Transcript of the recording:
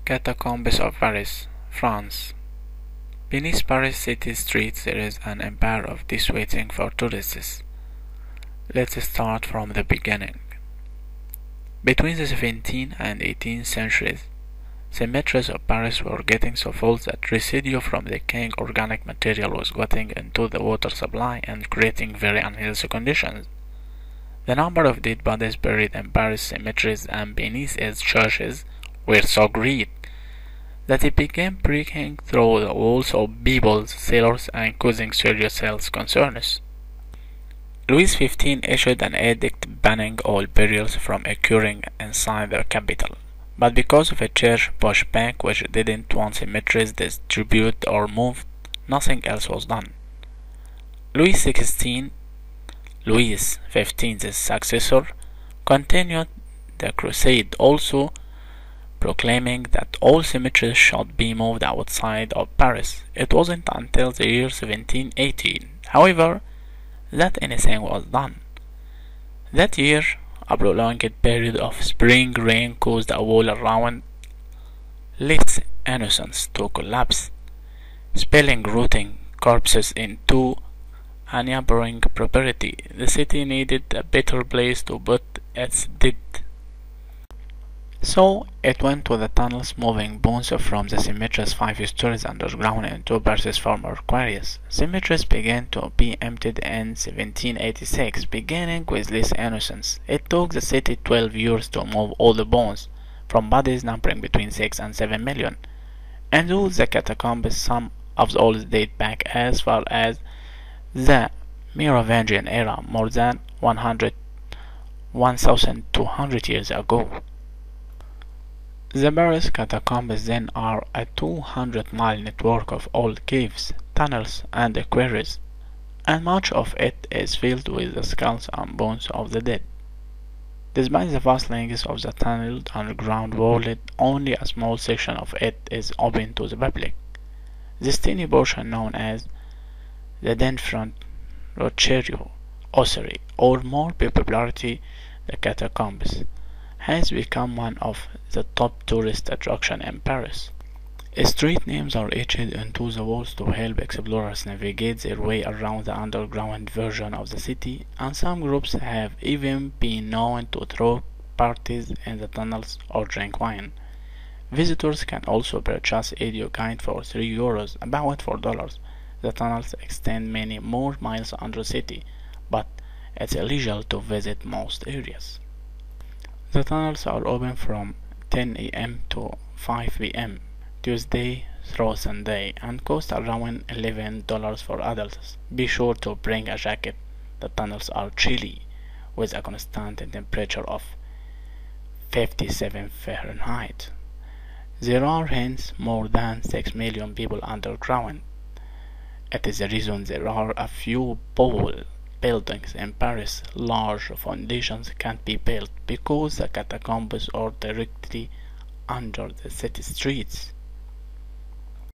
Catacombs of Paris, France. Beneath Paris city streets there is an empire of this waiting for tourists. Let's start from the beginning. Between the 17th and 18th centuries, cemeteries of Paris were getting so full that residue from decaying organic material was getting into the water supply and creating very unhealthy conditions. The number of dead bodies buried in Paris cemeteries and beneath its churches were so great that it began breaking through the walls of people's cellars and causing serious health concerns. Louis XV issued an edict banning all burials from occurring inside the capital, but because of a church pushback which didn't want cemeteries distributed or moved, nothing else was done. Louis XV's successor, continued the crusade, also proclaiming that all cemeteries should be moved outside of Paris. It wasn't until the year 1718, however, that anything was done. That year, a prolonged period of spring rain caused a wall around Les Innocents to collapse, spilling rotting corpses into a neighboring property. The city needed a better place to put its dead. So it went to the tunnels, moving bones from the cemeteries 5 stories underground into Paris' former quarries. Cemeteries began to be emptied in 1786, beginning with Les Innocents. It took the city 12 years to move all the bones, from bodies numbering between 6 and 7 million. And though the catacombs, some of those date back as far as the Merovingian era, more than 1,200 years ago. The Paris catacombs then are a 200-mile network of old caves, tunnels, and quarries, and much of it is filled with the skulls and bones of the dead. Despite the vast length of the tunneled underground world, only a small section of it is open to the public. This tiny portion, known as the Denfront Rocherio Ossuary, or more popularly the Catacombs, has become one of the top tourist attractions in Paris. Street names are etched into the walls to help explorers navigate their way around the underground version of the city, and some groups have even been known to throw parties in the tunnels or drink wine. Visitors can also purchase audio guide for €3, about $4. The tunnels extend many more miles under the city, but it's illegal to visit most areas. The tunnels are open from 10 a.m. to 5 p.m. Tuesday through Sunday and cost around $11 for adults. Be sure to bring a jacket. The tunnels are chilly, with a constant temperature of 57 Fahrenheit. There are hence more than 6 million people underground. It is the reason there are a few tall buildings in Paris. Large foundations can't be built because the catacombs are directly under the city streets.